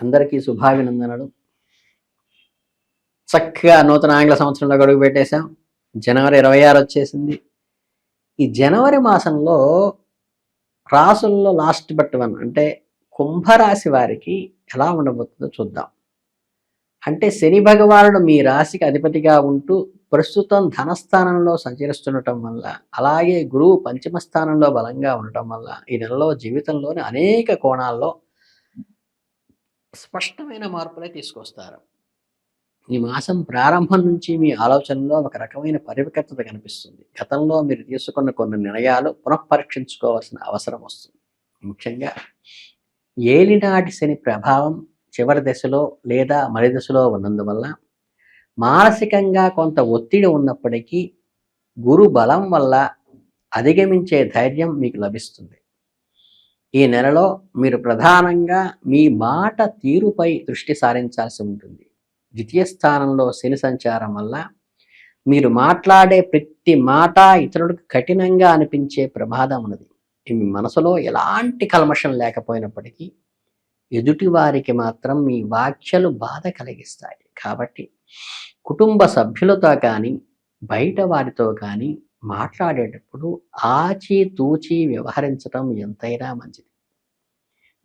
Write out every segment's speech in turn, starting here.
అందరికీ శుభాభినందనలు. చక్కగా నూతన ఆంగ్ల సంవత్సరంలో గడుగు పెట్టేశాం. జనవరి 26 వచ్చేసింది. ఈ జనవరి మాసంలో రాసుల్లో లాస్ట్ బట్ వన్ అంటే కుంభరాశి వారికి ఎలా ఉండబోతుందో చూద్దాం. అంటే శని భగవానుడు మీ రాశికి అధిపతిగా ఉంటూ ప్రస్తుతం ధనస్థానంలో సంచరిస్తుండటం వల్ల, అలాగే గురువు పంచమ స్థానంలో బలంగా ఉండటం వల్ల ఈ నెలలో జీవితంలోని అనేక కోణాల్లో స్పష్టమైన మార్పులే తీసుకొస్తారు. ఈ మాసం ప్రారంభం నుంచి మీ ఆలోచనలో ఒక రకమైన పరిపక్వత కనిపిస్తుంది. గతంలో మీరు తీసుకున్న కొన్ని నిర్ణయాలు పునఃపరీక్షించుకోవాల్సిన అవసరం వస్తుంది. ముఖ్యంగా ఏలినాటి శని ప్రభావం చివరి దశలో లేదా మరి దశలో ఉన్నందువల్ల మానసికంగా కొంత ఒత్తిడి ఉన్నప్పటికీ గురు బలం వల్ల అధిగమించే ధైర్యం మీకు లభిస్తుంది. ఈ నెలలో మీరు ప్రధానంగా మీ మాట తీరుపై దృష్టి సారించాల్సి ఉంటుంది. ద్వితీయ స్థానంలో శని సంచారం వల్ల మీరు మాట్లాడే ప్రతి మాట ఇతరులకు కఠినంగా అనిపించే ప్రమాదం ఉన్నది. మీ మనసులో ఎలాంటి కల్మషం లేకపోయినప్పటికీ ఎదుటి వారికి మాత్రం మీ వ్యాఖ్యలు బాధ కలిగిస్తాయి. కాబట్టి కుటుంబ సభ్యులతో కానీ బయట వారితో కానీ మాట్లాడేటప్పుడు ఆచితూచి వ్యవహరించడం ఎంతైనా మంచిది.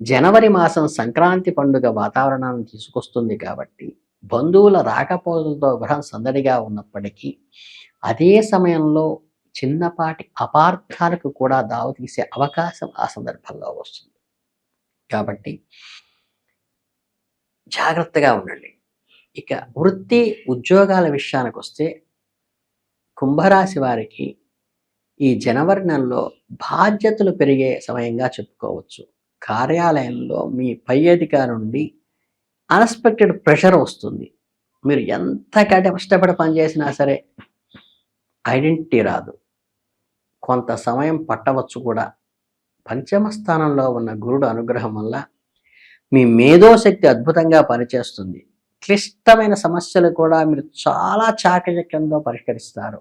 జనవరి మాసం సంక్రాంతి పండుగ వాతావరణాన్ని తీసుకొస్తుంది కాబట్టి బంధువుల రాకపోకలతో గృహం సందడిగా ఉన్నప్పటికీ అదే సమయంలో చిన్నపాటి అపార్థాలకు కూడా దావతీసే అవకాశం ఆ సందర్భంలో వస్తుంది. కాబట్టి జాగ్రత్తగా ఉండండి. ఇక వృత్తి ఉద్యోగాల విషయానికి వస్తే కుంభరాశి వారికి ఈ జనవరి నెలలో బాధ్యతలు పెరిగే సమయంగా చెప్పుకోవచ్చు. కార్యాలయంలో మీ పై అధికారి నుండి అన్ఎక్స్పెక్టెడ్ ప్రెషర్ వస్తుంది. మీరు ఎంత కష్టపడి పనిచేసినా సరే ఐడెంటిటీ రాదు. కొంత సమయం పట్టవచ్చు కూడా. పంచమ స్థానంలో ఉన్న గురుడు అనుగ్రహం వల్ల మీ మేధోశక్తి అద్భుతంగా పనిచేస్తుంది. క్లిష్టమైన సమస్యలు కూడా మీరు చాలా చాకచక్యంతో పరిష్కరిస్తారు.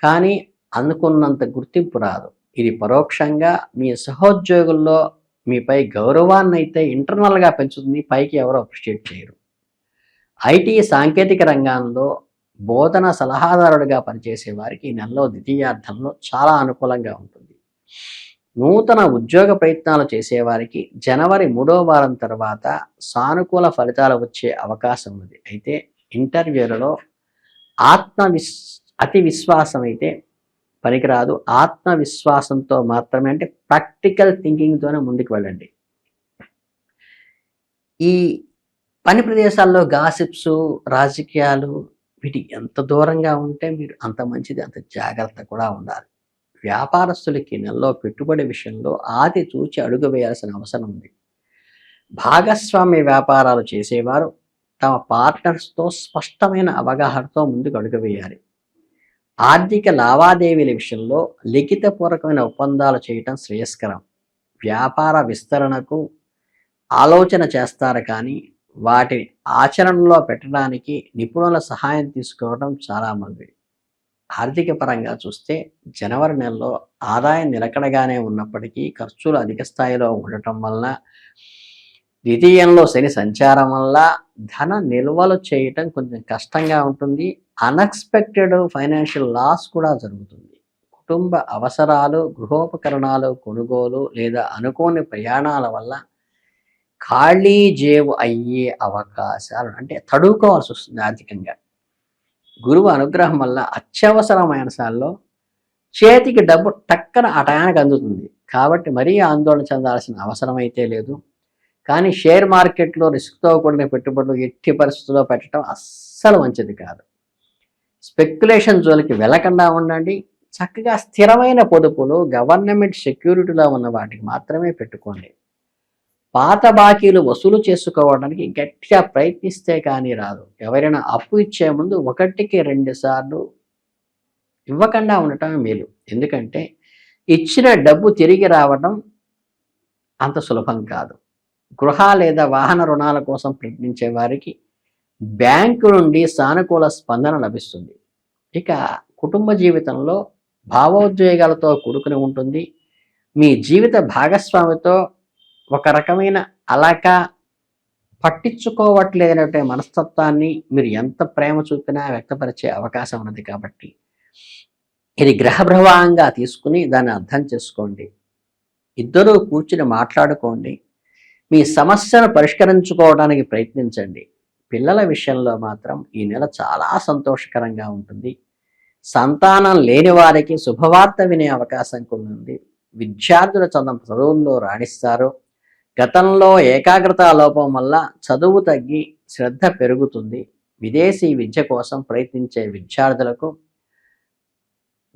కానీ అనుకున్నంత గుర్తింపు రాదు. ఇది పరోక్షంగా మీ సహోద్యోగుల్లో మీపై గౌరవాన్ని అయితే ఇంటర్నల్గా పెంచుతుంది. పైకి ఎవరు అప్రిషియేట్ చేయరు. ఐటీ సాంకేతిక రంగంలో బోధన సలహాదారుడిగా పనిచేసే వారికి ఈ నెలలో ద్వితీయార్థంలో చాలా అనుకూలంగా ఉంటుంది. నూతన ఉద్యోగ ప్రయత్నాలు చేసేవారికి జనవరి 3వ వారం తర్వాత సానుకూల ఫలితాలు వచ్చే అవకాశం ఉంది. అయితే ఇంటర్వ్యూలలో అతి విశ్వాసం అయితే పనికిరాదు. ఆత్మవిశ్వాసంతో మాత్రమే, అంటే ప్రాక్టికల్ థింకింగ్తోనే ముందుకు వెళ్ళండి. ఈ పని ప్రదేశాల్లో గాసిప్స్, రాజకీయాలు వీటికి ఎంత దూరంగా ఉంటే మీరు అంత మంచిది, అంత జాగ్రత్త కూడా ఉండాలి. వ్యాపారస్తులకి నెలలో పెట్టుబడి విషయంలో ఆది చూచి అడుగు వేయాల్సిన అవసరం ఉంది. భాగస్వామ్య వ్యాపారాలు చేసేవారు తమ పార్ట్నర్స్తో స్పష్టమైన అవగాహనతో ముందుకు అడుగు వేయాలి. ఆర్థిక లావాదేవీల విషయంలో లిఖితపూర్వకమైన ఒప్పందాలు చేయటం శ్రేయస్కరం. వ్యాపార విస్తరణకు ఆలోచన చేస్తారు, కానీ వాటిని ఆచరణలో పెట్టడానికి నిపుణుల సహాయం తీసుకోవడం చాలా మంచిది. ఆర్థిక పరంగా చూస్తే జనవరి నెలలో ఆదాయం నిలకడగానే ఉన్నప్పటికీ ఖర్చులు అధిక స్థాయిలో ఉండటం వల్ల, ద్వితీయంలో శని సంచారం వల్ల ధన నిల్వలు చేయటం కొంచెం కష్టంగా ఉంటుంది. అన్ఎక్స్పెక్టెడ్ ఫైనాన్షియల్ లాస్ కూడా జరుగుతుంది. కుటుంబ అవసరాలు, గృహోపకరణాలు కొనుగోలు లేదా అనుకోని ప్రయాణాల వల్ల ఖాళీ జేబు అయ్యే అవకాశాలు, అంటే తడుకోవాల్సి వస్తుంది ఆర్థికంగా. గురువు అనుగ్రహం వల్ల అత్యవసరమైన సార్లో చేతికి డబ్బు టక్కన ఆ టయానికి అందుతుంది. కాబట్టి మరీ ఆందోళన చెందాల్సిన అవసరం అయితే లేదు. కానీ షేర్ మార్కెట్లో రిస్క్తో కూడిన పెట్టుబడులు ఎట్టి పరిస్థితుల్లో పెట్టడం అస్సలు మంచిది కాదు. స్పెక్యులేషన్ జోలికి వెళ్ళకుండా ఉండండి. చక్కగా స్థిరమైన పొదుపులు, గవర్నమెంట్ సెక్యూరిటీలో ఉన్న వాటికి మాత్రమే పెట్టుకోండి. పాత బాకీలు వసూలు చేసుకోవడానికి గట్టిగా ప్రయత్నిస్తే కానీ రాదు. ఎవరైనా అప్పు ఇచ్చే ముందు 1కి 2 సార్లు ఇవ్వకుండా ఉండటం మేలు. ఎందుకంటే ఇచ్చిన డబ్బు తిరిగి రావడం అంత సులభం కాదు. గృహ లేదా వాహన రుణాల కోసం ప్రయత్నించే వారికి బ్యాంకు నుండి సానుకూల స్పందన లభిస్తుంది. ఇక కుటుంబ జీవితంలో భావోద్వేగాలతో కూడుకుని ఉంటుంది. మీ జీవిత భాగస్వామితో ఒక రకమైన అలక పట్టించుకోవట్లేదనే మనస్తత్వాన్ని మీరు ఎంత ప్రేమ చూపినా వ్యక్తపరిచే అవకాశం ఉన్నది కాబట్టి ఇది గ్రహ ప్రభావంగా తీసుకుని దాన్ని అర్థం చేసుకోండి. ఇద్దరూ కూర్చుని మాట్లాడుకోండి. మీ సమస్యను పరిష్కరించుకోవడానికి ప్రయత్నించండి. పిల్లల విషయంలో మాత్రం ఈ నెల చాలా సంతోషకరంగా ఉంటుంది. సంతానం లేని వారికి శుభవార్త వినే అవకాశం కూడా ఉంది. విద్యార్థుల చదువుల్లో రాణిస్తారు. గతంలో ఏకాగ్రత లోపం వల్ల చదువు తగ్గి శ్రద్ధ పెరుగుతుంది. విదేశీ విద్య కోసం ప్రయత్నించే విద్యార్థులకు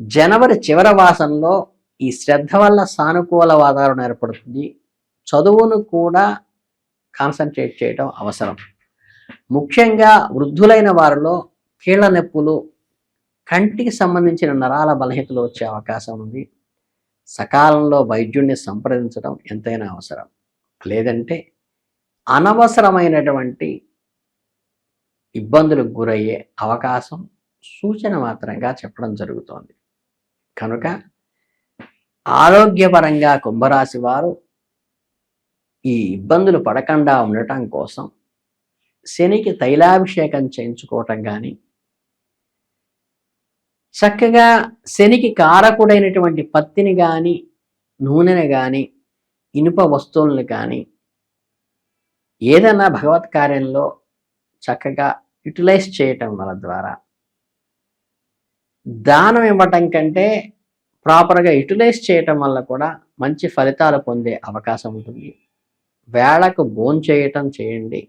జనవరి చివరి మాసంలో ఈ శ్రద్ధ వల్ల సానుకూల వాతావరణం ఏర్పడుతుంది. చదువును కూడా కాన్సన్ట్రేట్ చేయడం అవసరం. ముఖ్యంగా వృద్ధులైన వారిలో కీళ్ల నొప్పులు, కంటికి సంబంధించిన నరాల బలహీనతలు వచ్చే అవకాశం ఉంది. సకాలంలో వైద్యుడిని సంప్రదించడం ఎంతైనా అవసరం. లేదంటే అనవసరమైనటువంటి ఇబ్బందులకు గురయ్యే అవకాశం సూచన మాత్రంగా చెప్పడం జరుగుతోంది. కనుక ఆరోగ్యపరంగా కుంభరాశి వారు ఈ ఇబ్బందులు పడకుండా ఉండటం కోసం శనికి తైలాభిషేకం చేయించుకోవటం కానీ, చక్కగా శనికి కారకుడైనటువంటి పత్తిని కానీ, నూనెని కానీ, ఇనుప వస్తువులను కానీ ఏదైనా భగవత్ కార్యంలో చక్కగా యూటిలైజ్ చేయటం వల్ల ద్వారా దానం ఇవ్వటం కంటే ప్రాపర్గా యూటిలైజ్ చేయటం వల్ల కూడా మంచి ఫలితాలు పొందే అవకాశం ఉంటుంది. వేళకు భోంచేయటం చేయండి.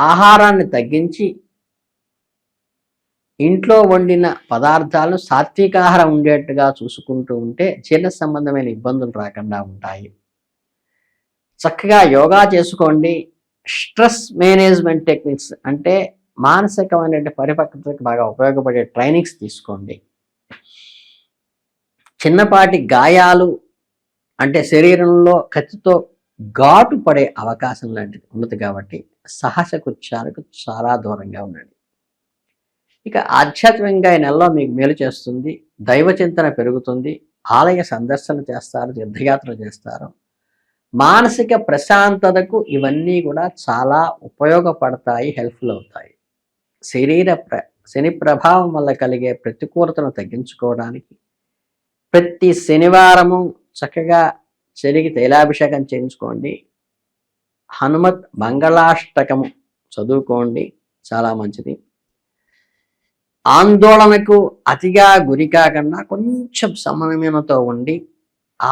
ఆహారాన్ని తగ్గించి ఇంట్లో వండిన పదార్థాలను సాత్వికాహారం ఉండేట్టుగా చూసుకుంటూ ఉంటే జీర్ణ సంబంధమైన ఇబ్బందులు రాకుండా ఉంటాయి. చక్కగా యోగా చేసుకోండి. స్ట్రెస్ మేనేజ్మెంట్ టెక్నిక్స్ అంటే మానసికమైన పరిపక్వతకు బాగా ఉపయోగపడే ట్రైనింగ్స్ తీసుకోండి. చిన్నపాటి గాయాలు అంటే శరీరంలో కత్తితో ఘాటు పడే అవకాశం లాంటిది ఉన్నది కాబట్టి సాహస కృత్యాలకు చాలా దూరంగా ఉండండి. ఇక ఆధ్యాత్మికంగా ఈ నెలలో మీకు మేలు చేస్తుంది. దైవ చింతన పెరుగుతుంది. ఆలయ సందర్శన చేస్తారు, తీర్థయాత్రలు చేస్తారు. మానసిక ప్రశాంతతకు ఇవన్నీ కూడా చాలా ఉపయోగపడతాయి, హెల్ప్ఫుల్ అవుతాయి. శని ప్రభావం వల్ల కలిగే ప్రతికూలతను తగ్గించుకోవడానికి ప్రతి శనివారము చక్కగా శనికి తైలాభిషేకం చేయించుకోండి. హనుమత్ మంగళాష్టకము చదువుకోండి, చాలా మంచిది. ఆందోళనకు అతిగా గురి కాకుండా కొంచెం సమన్వయంతో ఉండి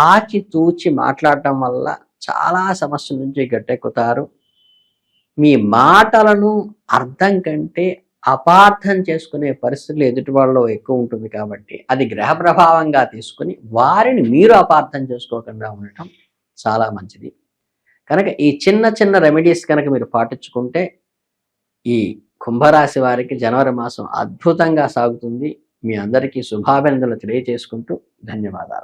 ఆచితూచి మాట్లాడటం వల్ల చాలా సమస్యల నుంచి గట్టెక్కుతారు. మీ మాటలను అర్థం కంటే అపార్థం చేసుకునే పరిస్థితులు ఎదుటి వాళ్ళలో ఎక్కువ ఉంటుంది కాబట్టి అది గ్రహ ప్రభావంగా తీసుకుని వారిని మీరు అపార్థం చేసుకోకుండా ఉండటం చాలా మంచిది. కనుక ఈ చిన్న చిన్న రెమెడీస్ కనుక మీరు పాటించుకుంటే ఈ కుంభరాశి వారికి జనవరి మాసం అద్భుతంగా సాగుతుంది. మీ అందరికీ శుభాభినందనలు తెలియజేసుకుంటూ ధన్యవాదాలు.